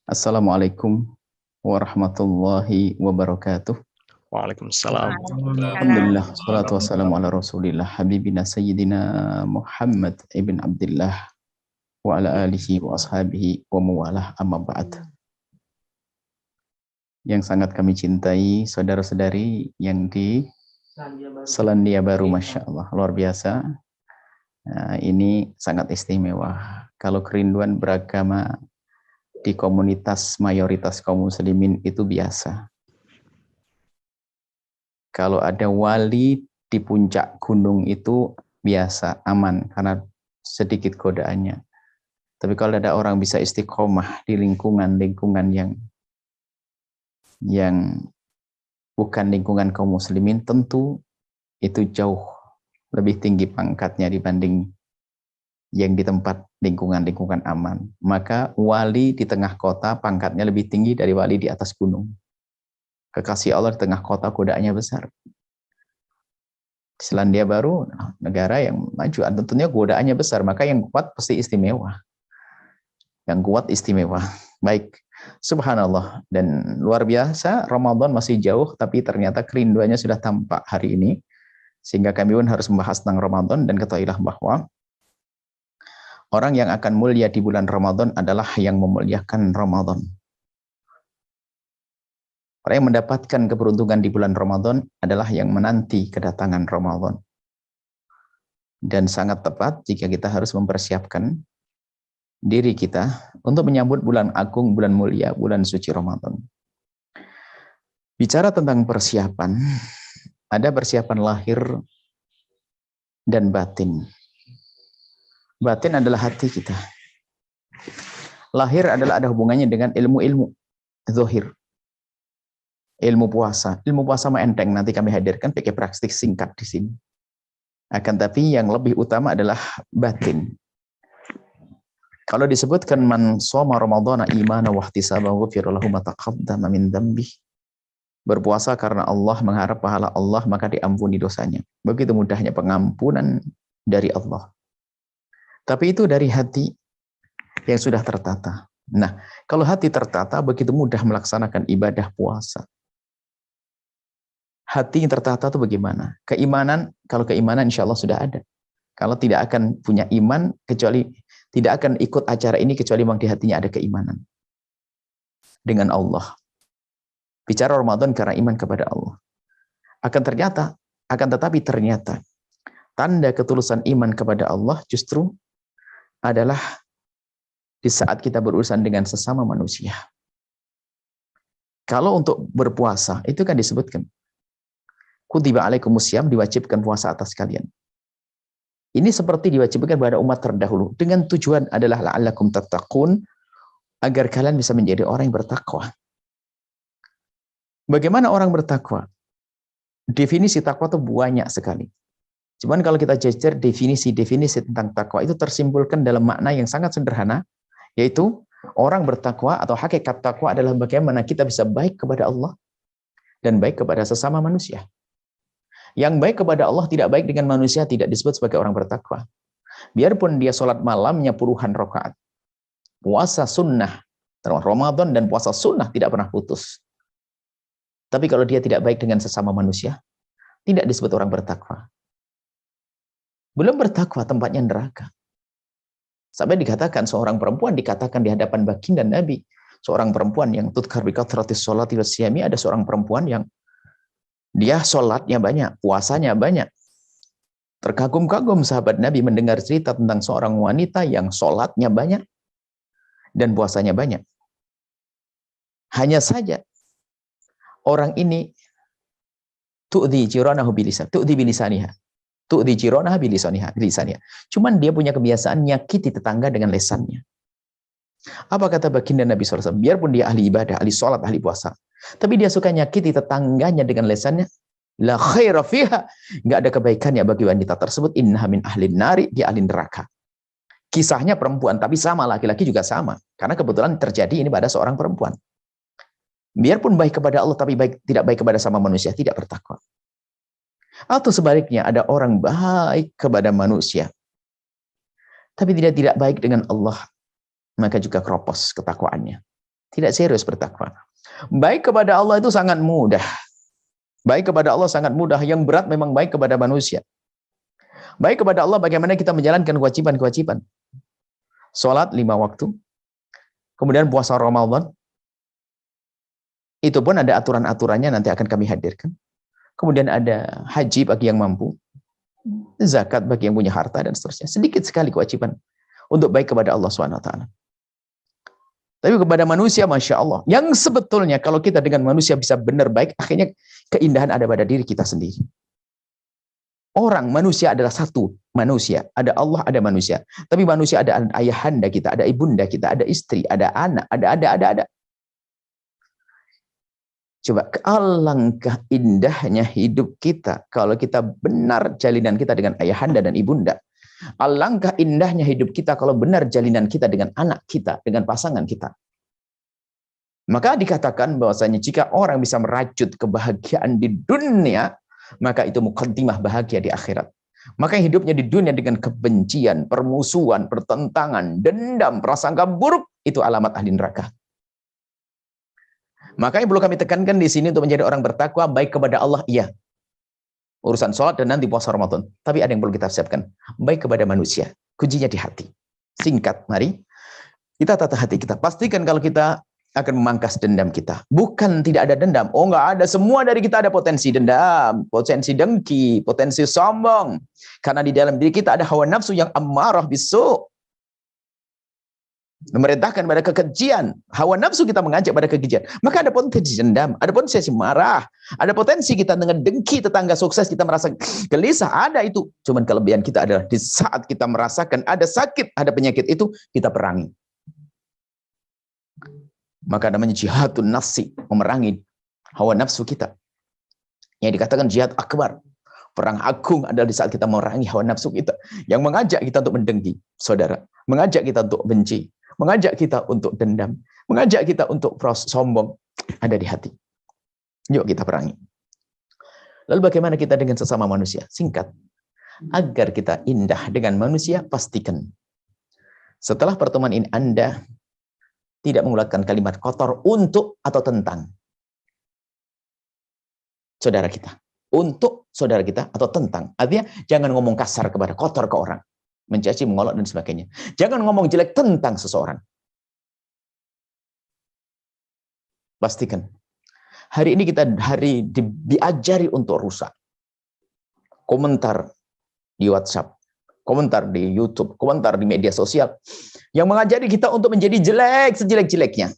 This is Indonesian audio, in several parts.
Assalamualaikum warahmatullahi wabarakatuh. Waalaikumsalam. Alhamdulillah, salatu wassalamu ala rasulillah, habibina sayyidina Muhammad ibn Abdullah wa ala alihi wa ashabihi wa mawalah, amma ba'd. Yang sangat kami cintai, saudara-saudari yang di Selandia Baru, Masya Allah, luar biasa. Nah, ini sangat istimewa. Kalau kerinduan beragama di komunitas mayoritas kaum muslimin itu biasa. Kalau ada wali di puncak gunung itu biasa, aman, karena sedikit godaannya. Tapi kalau ada orang bisa istiqomah di lingkungan yang bukan lingkungan kaum muslimin, tentu itu jauh lebih tinggi pangkatnya dibanding yang di tempat lingkungan aman. Maka wali di tengah kota pangkatnya lebih tinggi dari wali di atas gunung. Kekasih Allah di tengah kota godaannya besar. Selandia Baru, negara yang maju, tentunya godaannya besar, maka yang kuat pasti istimewa. Yang kuat istimewa. Baik, subhanallah. Dan luar biasa, Ramadan masih jauh, tapi ternyata kerinduannya sudah tampak hari ini. Sehingga kami pun harus membahas tentang Ramadan, dan ketahuilah bahwa orang yang akan mulia di bulan Ramadan adalah yang memuliakan Ramadan. Orang yang mendapatkan keberuntungan di bulan Ramadan adalah yang menanti kedatangan Ramadan. Dan sangat tepat jika kita harus mempersiapkan diri kita untuk menyambut bulan agung, bulan mulia, bulan suci Ramadan. Bicara tentang persiapan, ada persiapan lahir dan batin. Batin adalah hati kita. Lahir adalah ada hubungannya dengan ilmu-ilmu zahir. Ilmu puasa mah enteng, nanti kami hadirkan pakai praktik singkat di sini. Akan tapi yang lebih utama adalah batin. Kalau disebutkan man shoma ramadhana imana wa ihtisaban ghufira lahu ma taqaddama min dzambi. Berpuasa karena Allah, mengharap pahala Allah, maka diampuni dosanya. Begitu mudahnya pengampunan dari Allah. Tapi itu dari hati yang sudah tertata. Nah, kalau hati tertata, begitu mudah melaksanakan ibadah puasa. Hati yang tertata itu bagaimana? Keimanan, kalau keimanan insya Allah sudah ada. Kalau tidak akan punya iman, kecuali tidak akan ikut acara ini, kecuali memang di hatinya ada keimanan dengan Allah. Bicara Ramadan karena iman kepada Allah. Akan tetapi ternyata tanda ketulusan iman kepada Allah justru adalah di saat kita berurusan dengan sesama manusia. Kalau untuk berpuasa, itu kan disebutkan kutiba alaikumusiyam, diwajibkan puasa atas kalian. Ini seperti diwajibkan pada umat terdahulu dengan tujuan adalah la'allakum tattaqun, agar kalian bisa menjadi orang yang bertakwa. Bagaimana orang bertakwa? Definisi takwa itu banyak sekali. Cuman kalau kita jajar definisi-definisi tentang takwa itu tersimpulkan dalam makna yang sangat sederhana, yaitu orang bertakwa atau hakikat takwa adalah bagaimana kita bisa baik kepada Allah dan baik kepada sesama manusia. Yang baik kepada Allah tidak baik dengan manusia tidak disebut sebagai orang bertakwa. Biarpun dia sholat malamnya puluhan rakaat, puasa sunnah, Ramadan dan puasa sunnah tidak pernah putus. Tapi kalau dia tidak baik dengan sesama manusia, tidak disebut orang bertakwa. Belum bertakwa, tempatnya neraka. Sampai dikatakan seorang perempuan dikatakan di hadapan baginda Nabi, seorang perempuan yang tudkar bi kathratis sholati wasyami, ada seorang perempuan yang dia sholatnya banyak, puasanya banyak. Terkagum-kagum sahabat Nabi mendengar cerita tentang seorang wanita yang sholatnya banyak dan puasanya banyak. Hanya saja orang ini tu'dhi jiranahu bilisan, tu'dhi bilisaniha. Tu'dhi jiranaha bilisaniha. Cuman dia punya kebiasaan nyakiti tetangga dengan lesannya. Apa kata baginda Nabi SAW? Biarpun dia ahli ibadah, ahli sholat, ahli puasa, tapi dia suka nyakiti tetangganya dengan lesannya, la khaira fiha, nggak ada kebaikannya bagi wanita tersebut, innaha min ahlin nari, dia ahli neraka. Kisahnya perempuan, tapi sama, laki-laki juga sama. Karena kebetulan terjadi ini pada seorang perempuan. Biarpun baik kepada Allah, tapi tidak baik kepada sama manusia, tidak bertakwa. Atau sebaliknya, ada orang baik kepada manusia, tapi tidak baik dengan Allah, maka juga keropos ketakwaannya. Tidak serius bertakwa. Baik kepada Allah itu sangat mudah. Baik kepada Allah sangat mudah. Yang berat memang baik kepada manusia. Baik kepada Allah bagaimana kita menjalankan kewajiban-kewajiban. Sholat 5 waktu. Kemudian puasa Ramadan. Itu pun ada aturan-aturannya, nanti akan kami hadirkan. Kemudian ada haji bagi yang mampu. Zakat bagi yang punya harta dan seterusnya. Sedikit sekali kewajiban untuk baik kepada Allah SWT. Tapi kepada manusia, Masya Allah. Yang sebetulnya kalau kita dengan manusia bisa benar baik, akhirnya keindahan ada pada diri kita sendiri. Orang, manusia adalah satu. Manusia. Ada Allah, ada manusia. Tapi manusia ada ayahanda kita, ada ibunda kita, ada istri, ada anak, ada. Coba, alangkah indahnya hidup kita kalau kita benar jalinan kita dengan ayahanda dan ibunda. Alangkah indahnya hidup kita kalau benar jalinan kita dengan anak kita, dengan pasangan kita. Maka dikatakan bahwasanya jika orang bisa merajut kebahagiaan di dunia, maka itu muqaddimah bahagia di akhirat. Maka hidupnya di dunia dengan kebencian, permusuhan, pertentangan, dendam, prasangka buruk, itu alamat ahli neraka. Makanya perlu kami tekankan di sini untuk menjadi orang bertakwa, baik kepada Allah, iya. Urusan sholat dan nanti puasa Ramadan. Tapi ada yang perlu kita siapkan. Baik kepada manusia. Kuncinya di hati. Singkat, mari. Kita tata hati kita. Pastikan kalau kita akan memangkas dendam kita. Bukan tidak ada dendam. Oh, enggak ada. Semua dari kita ada potensi dendam. Potensi dengki. Potensi sombong. Karena di dalam diri kita ada hawa nafsu yang ammarah bisu'. Memerintahkan pada kekejian. Hawa nafsu kita mengajak pada kekejian. Maka ada potensi dendam, ada potensi marah, ada potensi kita dengan dengki tetangga sukses, kita merasa gelisah, ada itu. Cuman kelebihan kita adalah di saat kita merasakan ada sakit, ada penyakit itu, kita perangi. Maka namanya jihadun nafsi, memerangi hawa nafsu kita. Yang dikatakan jihad akbar. Perang agung adalah di saat kita memerangi hawa nafsu kita. Yang mengajak kita untuk mendengki, saudara. Mengajak kita untuk benci. Mengajak kita untuk dendam, mengajak kita untuk sombong, ada di hati. Yuk kita perangi. Lalu bagaimana kita dengan sesama manusia? Singkat. Agar kita indah dengan manusia, pastikan setelah pertemuan ini Anda tidak mengeluarkan kalimat kotor untuk atau tentang saudara kita. Untuk saudara kita atau tentang. Artinya jangan ngomong kasar kepada kotor ke orang. Mencaci, mengolok, dan sebagainya. Jangan ngomong jelek tentang seseorang. Pastikan. Hari ini kita diajari untuk rusak. Komentar di WhatsApp, komentar di YouTube, komentar di media sosial. Yang mengajari kita untuk menjadi jelek sejelek-jeleknya.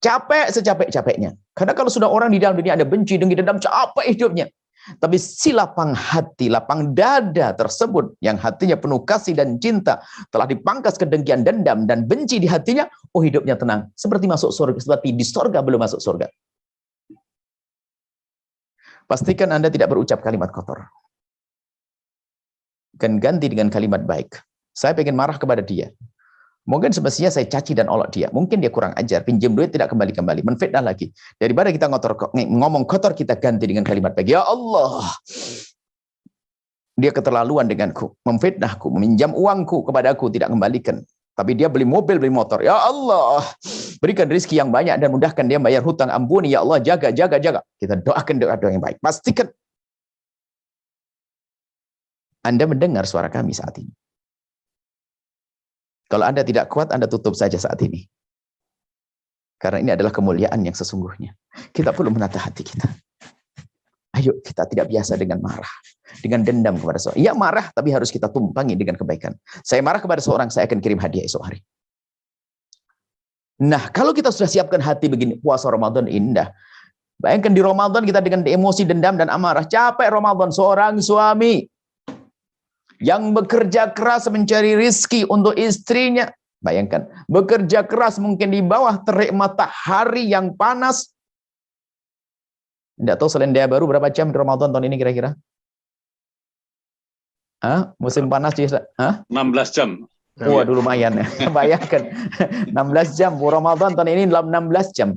Capek secapek-capeknya. Karena kalau sudah orang di dalam dunia ada benci, dengki, dendam, capek hidupnya. Tapi si lapang hati, lapang dada tersebut yang hatinya penuh kasih dan cinta telah dipangkas kedengkian, dendam dan benci di hatinya, oh hidupnya tenang, seperti masuk surga, seperti di surga belum masuk surga. Pastikan Anda tidak berucap kalimat kotor. Kan ganti dengan kalimat baik. Saya pengen marah kepada dia. Mungkin semestinya saya caci dan olok dia. Mungkin dia kurang ajar, pinjam duit tidak kembali-kembali, menfitnah lagi. Daripada kita ngomong kotor, kita ganti dengan kalimat baik. Ya Allah, dia keterlaluan denganku, memfitnahku, meminjam uangku kepadaku, tidak kembalikan. Tapi dia beli mobil, beli motor. Ya Allah, berikan rezeki yang banyak dan mudahkan dia bayar hutang. Ampuni ya Allah, jaga. Kita doakan doa-doa yang baik. Pastikan Anda mendengar suara kami saat ini. Kalau Anda tidak kuat, Anda tutup saja saat ini. Karena ini adalah kemuliaan yang sesungguhnya. Kita perlu menata hati kita. Ayo, kita tidak biasa dengan marah. Dengan dendam kepada seorang. Ya marah, tapi harus kita tumpangi dengan kebaikan. Saya marah kepada seorang, saya akan kirim hadiah esok hari. Nah, kalau kita sudah siapkan hati begini, puasa Ramadan indah. Bayangkan di Ramadan kita dengan emosi, dendam, dan amarah. Capek Ramadan, seorang suami yang bekerja keras mencari rizki untuk istrinya. Bayangkan, bekerja keras mungkin di bawah terik matahari yang panas. Tidak tahu Selandia Baru berapa jam di Ramadan tahun ini kira-kira? Musim panas juga? 16 jam. Waduh lumayan ya. Bayangkan, 16 jam. Ramadan tahun ini 16 jam.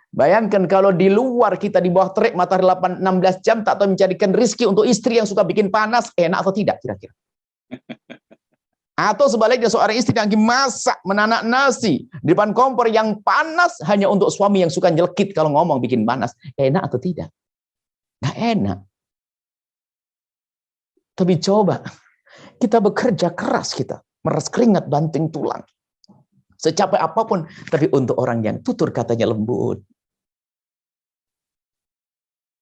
Bayangkan kalau di luar kita di bawah terik matahari 16 jam tak tahu mencarikan rizki untuk istri yang suka bikin panas, enak atau tidak kira-kira? Atau sebaliknya seorang istri yang lagi masak, menanak nasi di depan kompor yang panas hanya untuk suami yang suka nyelekit kalau ngomong bikin panas. Enak atau tidak? Nggak enak. Tapi coba kita bekerja keras, kita meras keringat banting tulang. Secapek apapun, tapi untuk orang yang tutur katanya lembut,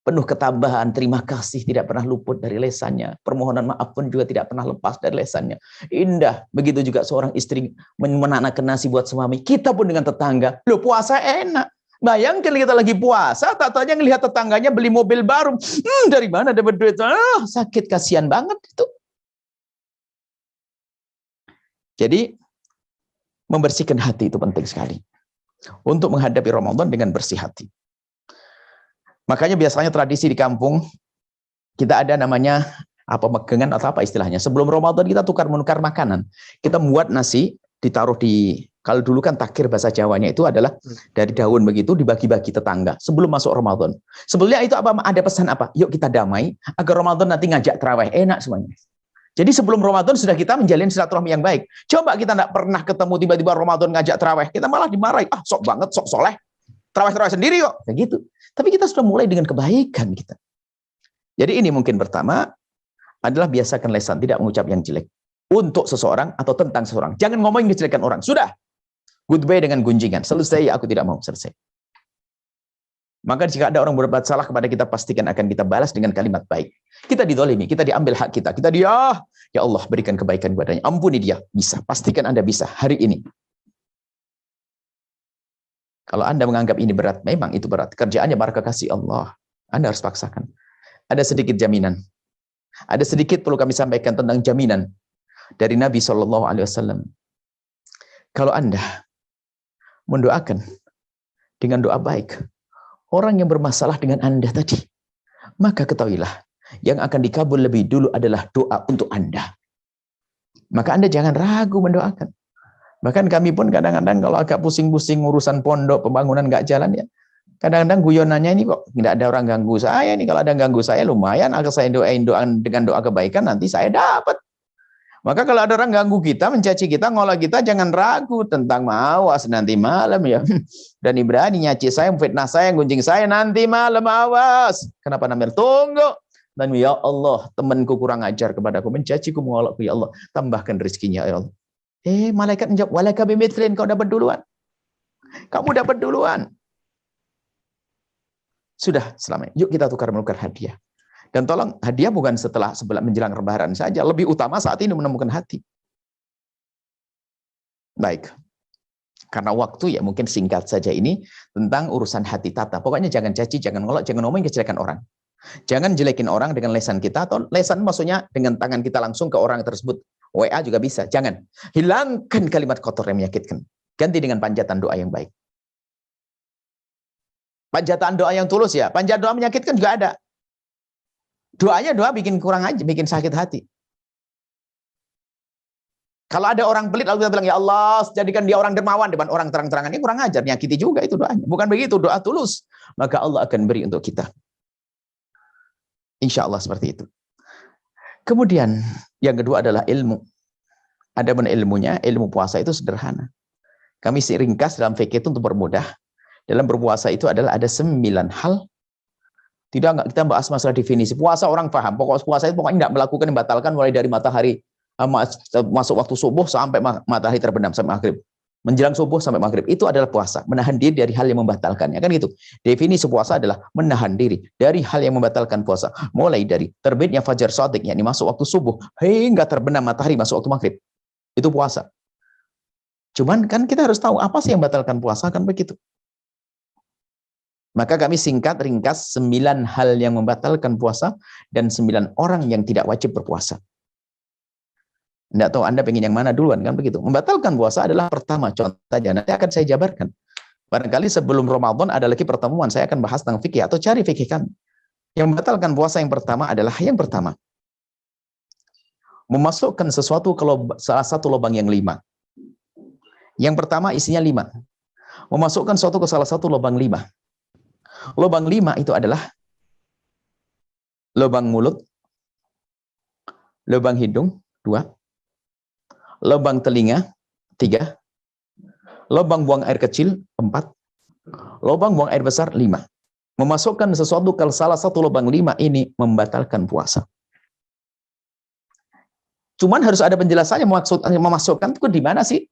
penuh ketabahan, terima kasih tidak pernah luput dari lesannya. Permohonan maaf pun juga tidak pernah lepas dari lesannya. Indah. Begitu juga seorang istri menanamkan nasi buat suami. Kita pun dengan tetangga. Loh, puasa enak. Bayangkan kita lagi puasa, tak-taknya ngelihat tetangganya beli mobil baru. Dari mana dapat duit? Sakit, kasihan banget itu. Jadi, membersihkan hati itu penting sekali. Untuk menghadapi Ramadan dengan bersih hati. Makanya biasanya tradisi di kampung, kita ada namanya apa megengan atau apa istilahnya. Sebelum Ramadan kita tukar-menukar makanan. Kita membuat nasi, ditaruh di, kalau dulu kan takir bahasa Jawanya itu adalah dari daun begitu, dibagi-bagi tetangga. Sebelum masuk Ramadan. Sebelumnya itu apa? Ada pesan apa? Yuk kita damai, agar Ramadan nanti ngajak terawih. Enak semuanya. Jadi sebelum Ramadan sudah kita menjalin silaturahmi yang baik. Coba kita tidak pernah ketemu tiba-tiba Ramadan ngajak terawih. Kita malah dimarahi. Ah, sok banget, sok soleh. Terawih-terawih sendiri kok. Begitu. Tapi kita sudah mulai dengan kebaikan kita. Jadi ini mungkin pertama adalah biasakan lisan tidak mengucap yang jelek untuk seseorang atau tentang seseorang. Jangan ngomongin kejelekan orang. Sudah. Goodbye dengan gunjingan. Selesai, aku tidak mau. Selesai. Maka jika ada orang berbuat salah kepada kita, pastikan akan kita balas dengan kalimat baik. Kita didolimi, kita diambil hak kita. Kita ya Allah berikan kebaikan kepadanya. Ampuni dia. Bisa. Pastikan Anda bisa hari ini. Kalau Anda menganggap ini berat, memang itu berat. Kerjaannya barakah kasih Allah. Anda harus paksakan. Ada sedikit jaminan. Ada sedikit perlu kami sampaikan tentang jaminan dari Nabi SAW. Kalau Anda mendoakan dengan doa baik orang yang bermasalah dengan Anda tadi, maka ketahuilah yang akan dikabul lebih dulu adalah doa untuk Anda. Maka Anda jangan ragu mendoakan. Bahkan kami pun kadang-kadang kalau agak pusing-pusing urusan pondok, pembangunan nggak jalan ya, kadang-kadang guyonannya ini kok tidak ada orang ganggu saya, ini kalau ada ganggu saya lumayan, agar saya doain dengan doa kebaikan nanti saya dapat. Maka kalau ada orang ganggu kita, mencaci kita, ngolah kita, jangan ragu tentang awas nanti malam ya. Dan berani nyaci saya, fitnah saya, gunjing saya nanti malam, awas. Kenapa namanya? Tunggu. Dan ya Allah, temanku kurang ajar kepadaku, mencaciku, mengolokku, ya Allah, tambahkan rezekinya ya Allah. Malaikat menjawab, walaka bimithrin, kau dapat duluan. Kamu dapat duluan. Sudah, selama yuk kita tukar-menukar hadiah. Dan tolong, hadiah bukan setelah menjelang Lebaran saja. Lebih utama saat ini menemukan hati. Baik. Karena waktu ya mungkin singkat saja ini tentang urusan hati tata. Pokoknya jangan caci, jangan ngolok, jangan ngomongin kejelekan orang. Jangan jelekin orang dengan lesan kita, atau lesan maksudnya dengan tangan kita langsung ke orang tersebut. WA juga bisa. Jangan. Hilangkan kalimat kotor yang menyakitkan. Ganti dengan panjatan doa yang baik. Panjatan doa yang tulus ya. Panjatan doa menyakitkan juga ada. Doanya doa bikin kurang aja, bikin sakit hati. Kalau ada orang pelit lalu kita bilang, ya Allah, jadikan dia orang dermawan depan orang terang-terangan, ini kurang ajar, nyakiti juga itu doanya. Bukan begitu, doa tulus. Maka Allah akan beri untuk kita. Insya Allah seperti itu. Kemudian yang kedua adalah ilmu. Adapun ilmunya, ilmu puasa itu sederhana. Kami ringkas dalam fikih itu untuk bermudah. Dalam berpuasa itu adalah ada 9 hal. Tidak kita bahas masalah definisi. Puasa orang paham. Pokok puasa itu pokoknya tidak melakukan, membatalkan mulai dari matahari masuk waktu subuh sampai matahari terbenam sampai maghrib. Menjelang subuh sampai maghrib itu adalah puasa, menahan diri dari hal yang membatalkannya, kan gitu. Definisi puasa adalah menahan diri dari hal yang membatalkan puasa, mulai dari terbitnya fajar shadiq, yakni masuk waktu subuh, hingga terbenam matahari masuk waktu maghrib. Itu puasa. Cuman kan kita harus tahu apa sih yang membatalkan puasa, kan begitu. Maka kami singkat ringkas 9 hal yang membatalkan puasa dan 9 orang yang tidak wajib berpuasa. Tidak tahu Anda pengen yang mana duluan, kan begitu. Membatalkan puasa adalah pertama, contoh saja, nanti akan saya jabarkan. Barangkali sebelum Ramadan ada lagi pertemuan, saya akan bahas tentang fikih atau cari fikih kami. Yang membatalkan puasa yang pertama adalah yang pertama, memasukkan sesuatu ke salah satu lubang yang 5. Yang pertama isinya 5. Memasukkan sesuatu ke salah satu lubang 5. Lubang 5 itu adalah lubang mulut, lubang hidung, 2. lubang telinga 3, lubang buang air kecil 4, lubang buang air besar 5. Memasukkan sesuatu kalau salah satu lubang 5 ini membatalkan puasa. Cuman harus ada penjelasannya, memasukkan itu di mana sih?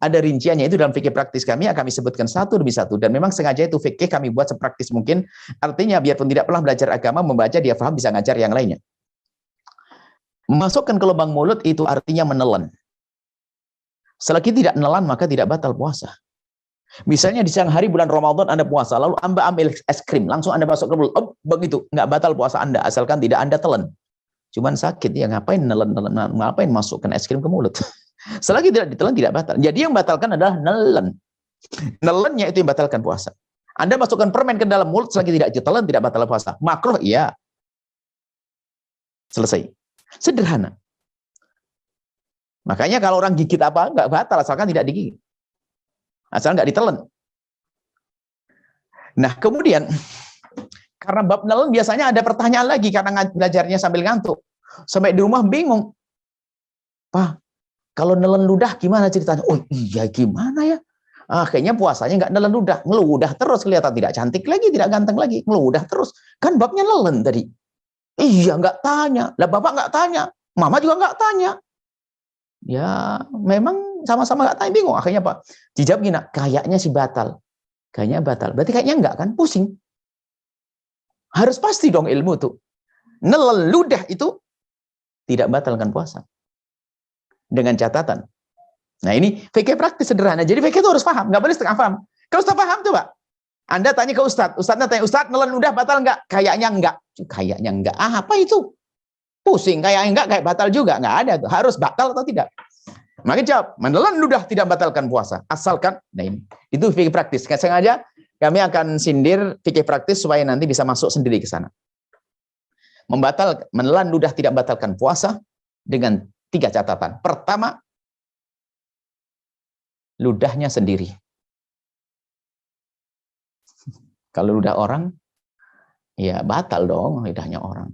Ada rinciannya, itu dalam fikih praktis kami sebutkan satu demi satu, dan memang sengaja itu fikih kami buat sepraktis mungkin, artinya biarpun tidak pernah belajar agama, membaca dia paham, bisa ngajar yang lainnya. Memasukkan ke lubang mulut itu artinya menelan. Selagi tidak menelan maka tidak batal puasa. Misalnya di siang hari bulan Ramadan Anda puasa, lalu Anda ambil es krim, langsung Anda masuk ke mulut, begitu, nggak batal puasa Anda, asalkan tidak Anda telan. Cuman sakit, ya ngapain nelen, ngapain masukkan es krim ke mulut? Selagi tidak ditelan tidak batal. Jadi yang batalkan adalah nelen. Nelennya itu yang batalkan puasa. Anda masukkan permen ke dalam mulut selagi tidak ditelan tidak batal puasa. Makruh iya. Selesai. Sederhana. Makanya kalau orang gigit apa enggak batal asalkan tidak digigit. Asal enggak ditelan. Nah, kemudian karena bab nelen biasanya ada pertanyaan lagi karena belajarnya sambil ngantuk. Sampai di rumah bingung. Pak, kalau nelen ludah gimana ceritanya? Oh iya gimana ya? Kayaknya puasanya nggak nelen ludah. Ngeludah terus, kelihatan tidak cantik lagi, tidak ganteng lagi. Ngeludah terus. Kan babnya nelen tadi. Iya nggak tanya. Lah bapak nggak tanya. Mama juga nggak tanya. Ya memang sama-sama nggak tanya, bingung. Akhirnya Pak, dijawab gini, kayaknya sih batal. Kayaknya batal. Berarti kayaknya enggak kan? Pusing. Harus pasti dong ilmu tuh. Nelen ludah itu tidak batalkan puasa. Dengan catatan. Nah ini fikih praktis sederhana. Jadi fikih itu harus paham, nggak boleh setengah paham. Kalau sudah paham coba, Anda tanya ke Ustadz, Ustadznya tanya, Ustadz nelen ludah batal nggak? Kayaknya enggak. Kayaknya enggak. Apa itu? Pusing, kayaknya enggak, kayak batal juga. Nggak ada tuh. Harus batal atau tidak? Maka jawab, menelan ludah tidak batalkan puasa. Asalkan, nah ini, itu fikih praktis. Sengaja kami akan sindir fikih praktis supaya nanti bisa masuk sendiri ke sana. Menelan ludah tidak batalkan puasa dengan 3 catatan. Pertama, ludahnya sendiri. Kalau ludah orang, ya batal dong lidahnya orang.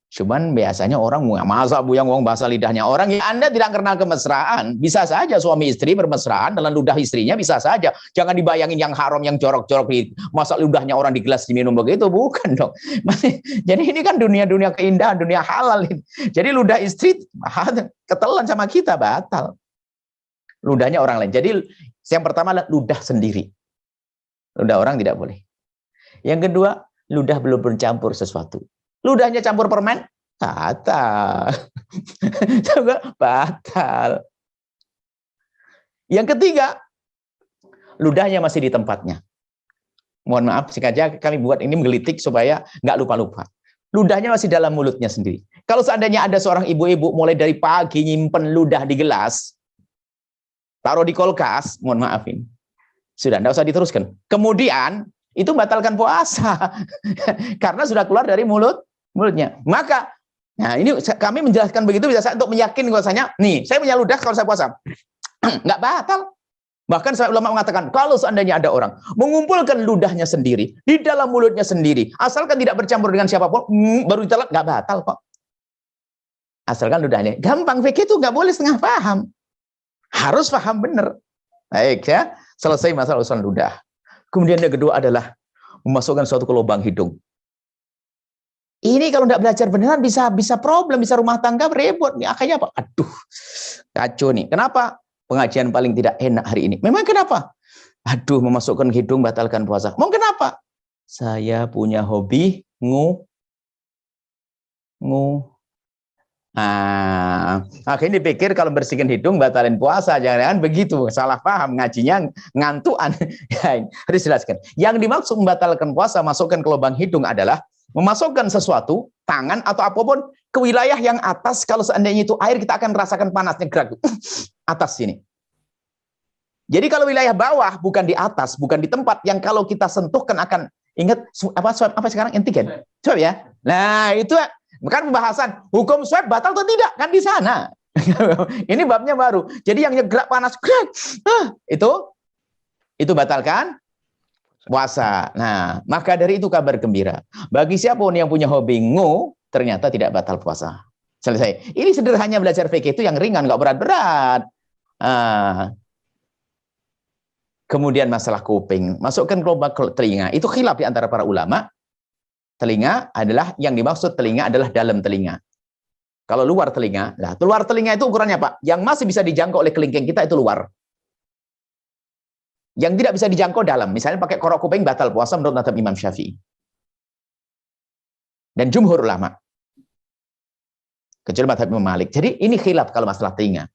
Cuman biasanya orang, masa Bu yang ngomong bahasa lidahnya orang, ya Anda tidak kenal kemesraan. Bisa saja suami istri bermesraan dengan ludah istrinya, bisa saja. Jangan dibayangin yang haram, yang jorok-jorok, masa ludahnya orang di gelas diminum begitu, bukan dong. Jadi ini kan dunia-dunia keindahan, dunia halal. Jadi ludah istri ketelan sama kita, batal. Ludahnya orang lain. Jadi yang pertama adalah ludah sendiri. Ludah orang tidak boleh. Yang kedua, ludah belum bercampur sesuatu. Ludahnya campur permen, batal. Batal. Yang ketiga, ludahnya masih di tempatnya. Mohon maaf, sengaja kami buat ini menggelitik supaya nggak lupa-lupa. Ludahnya masih dalam mulutnya sendiri. Kalau seandainya ada seorang ibu-ibu mulai dari pagi nyimpen ludah di gelas, taruh di kulkas, mohon maafin. Sudah, nggak usah diteruskan. Kemudian, itu batalkan puasa. Karena sudah keluar dari mulutnya. Maka, nah ini kami menjelaskan begitu biasa untuk meyakinkan bahwasanya, nih, saya punya ludah kalau saya puasa. Nggak batal. Bahkan saya ulama mengatakan, kalau seandainya ada orang mengumpulkan ludahnya sendiri, di dalam mulutnya sendiri, asalkan tidak bercampur dengan siapapun, baru ditelan, nggak batal kok. Asalkan ludahnya. Gampang, fikih itu nggak boleh setengah paham. Harus paham benar. Baik ya, selesai masalah urusan ludah. Kemudian yang kedua adalah memasukkan sesuatu ke lubang hidung. Ini kalau tidak belajar beneran bisa problem, bisa rumah tangga repot. Akhirnya apa? Aduh, kacau nih. Kenapa? Pengajian paling tidak enak hari ini. Memang kenapa? Aduh, memasukkan hidung batalkan puasa. Mau kenapa? Saya punya hobi akhirnya dipikir kalau bersihkan hidung batalin puasa, jangan-jangan begitu, salah paham, ngajinya ngantuan. Ya, harus jelaskan. Yang dimaksud membatalkan puasa, masukkan ke lubang hidung adalah memasukkan sesuatu, tangan atau apapun ke wilayah yang atas. Kalau seandainya itu air, kita akan rasakan panasnya gerak atas sini. Jadi kalau wilayah bawah, bukan di atas, bukan di tempat yang kalau kita sentuhkan akan ingat apa sekarang antigen, swab ya. Nah itu bukan pembahasan hukum swab batal atau tidak kan di sana. Ini babnya baru. Jadi yang gerak panas itu batalkan puasa. Nah, maka dari itu kabar gembira bagi siapapun yang punya hobi ternyata tidak batal puasa. Selesai. Ini sederhananya belajar fikih itu yang ringan, nggak berat-berat. Kemudian masalah kuping, masukkan ke lubang telinga. Itu khilaf di antara para ulama. Telinga adalah, yang dimaksud telinga adalah dalam telinga. Kalau luar telinga, nah luar telinga itu ukurannya Pak, yang masih bisa dijangkau oleh kelingking kita itu luar. Yang tidak bisa dijangkau dalam, misalnya pakai korok kuping batal puasa menurut mazhab Imam Syafi'i. Dan jumhur ulama. Kecuali mazhab Imam Malik. Jadi ini khilaf kalau masalah telinga.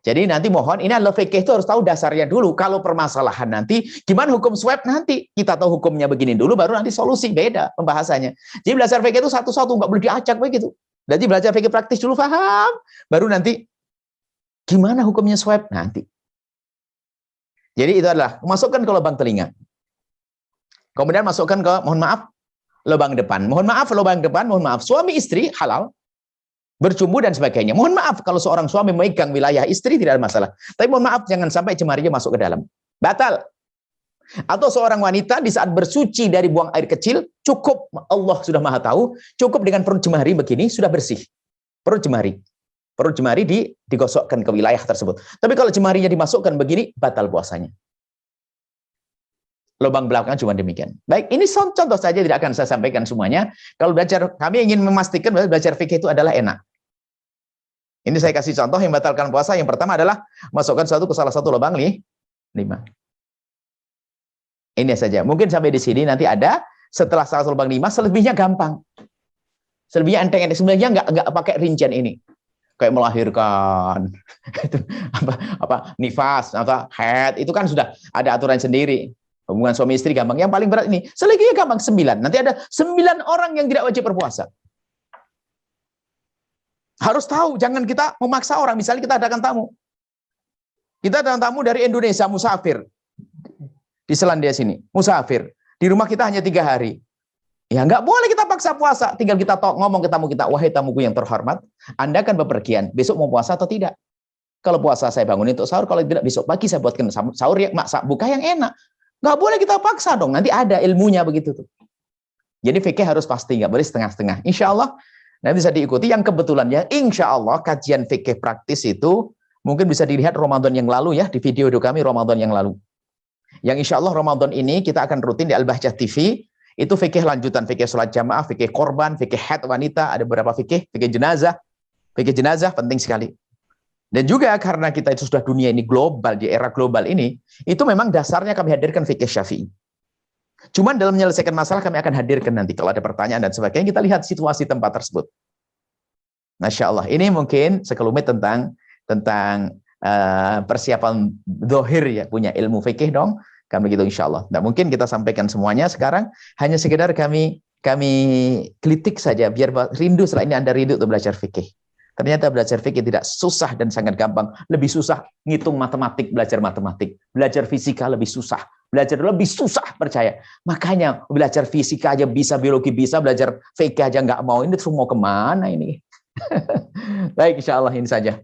Jadi nanti mohon, ini adalah fikih itu harus tahu dasarnya dulu. Kalau permasalahan nanti, gimana hukum swab nanti? Kita tahu hukumnya begini dulu, baru nanti solusi, beda pembahasannya. Jadi belajar fikih itu satu-satu, nggak boleh diacak begitu. Jadi belajar fikih praktis dulu, paham. Baru nanti, gimana hukumnya swab nanti. Jadi itu adalah, masukkan ke lubang telinga. Kemudian masukkan ke, mohon maaf, lubang depan. Mohon maaf, lubang depan, mohon maaf. Suami istri, halal. Bercumbu dan sebagainya. Mohon maaf kalau seorang suami memegang wilayah istri tidak ada masalah. Tapi mohon maaf jangan sampai jemarinya masuk ke dalam. Batal. Atau seorang wanita di saat bersuci dari buang air kecil, cukup, Allah sudah maha tahu, cukup dengan perut jemari begini, sudah bersih. Perut jemari. Perut jemari digosokkan ke wilayah tersebut. Tapi kalau jemarinya dimasukkan begini, batal puasanya. Lubang belakang cuma demikian. Baik, ini contoh saja, tidak akan saya sampaikan semuanya. Kalau belajar, kami ingin memastikan bahwa belajar fikih itu adalah enak. Ini saya kasih contoh yang batalkan puasa. Yang pertama adalah masukkan satu ke salah satu lubang 5. Ini saja. Mungkin sampai di sini nanti ada setelah satu lubang 5, selebihnya gampang. Selebihnya enteng. Sebenarnya nggak pakai rincian ini. Kayak melahirkan, nifas, haid, itu kan sudah ada aturan sendiri. Hubungan suami istri gampang. Yang paling berat ini, selebihnya gampang 9. Nanti ada 9 orang yang tidak wajib berpuasa. Harus tahu, jangan kita memaksa orang. Misalnya kita adakan tamu. Kita adakan tamu dari Indonesia, musafir. Di Selandia sini, musafir. Di rumah kita hanya 3 hari. Ya nggak boleh kita paksa puasa. Tinggal kita ngomong ke tamu kita, wahai tamuku yang terhormat, Anda kan bepergian, besok mau puasa atau tidak? Kalau puasa saya bangunin untuk sahur, kalau tidak besok pagi saya buatkan sahur ya, buka yang enak. Nggak boleh kita paksa dong, nanti ada ilmunya begitu tuh. Jadi fikih harus pasti, nggak boleh setengah-setengah. Insya Allah nanti bisa diikuti. Yang kebetulannya, insya Allah kajian fikih praktis itu mungkin bisa dilihat Ramadan yang lalu ya, di video kami Ramadan yang lalu. Yang insya Allah Ramadan ini kita akan rutin di Al-Bahjah TV. Itu fikih lanjutan, fikih sholat jamaah, fikih korban, fikih haid wanita, ada beberapa fikih jenazah. Fikih jenazah penting sekali. Dan juga karena kita itu sudah dunia ini global, di era global ini, itu memang dasarnya kami hadirkan fikih Syafi'i. Cuman dalam menyelesaikan masalah kami akan hadirkan nanti kalau ada pertanyaan dan sebagainya, kita lihat situasi tempat tersebut. Masya Allah, ini mungkin sekelumit tentang persiapan dohir ya, punya ilmu fikih dong. Kan begitu insya Allah. Nah, mungkin kita sampaikan semuanya sekarang, hanya sekedar kami kritik saja, biar rindu setelah ini Anda rindu untuk belajar fikih. Ternyata belajar fikih tidak susah dan sangat gampang. Lebih susah ngitung matematik, belajar matematik. Belajar fisika lebih susah. Belajar lebih susah, percaya. Makanya belajar fisika aja bisa, biologi bisa, belajar fikih aja nggak mau. Ini terus mau kemana ini? Baik, insya Allah ini saja.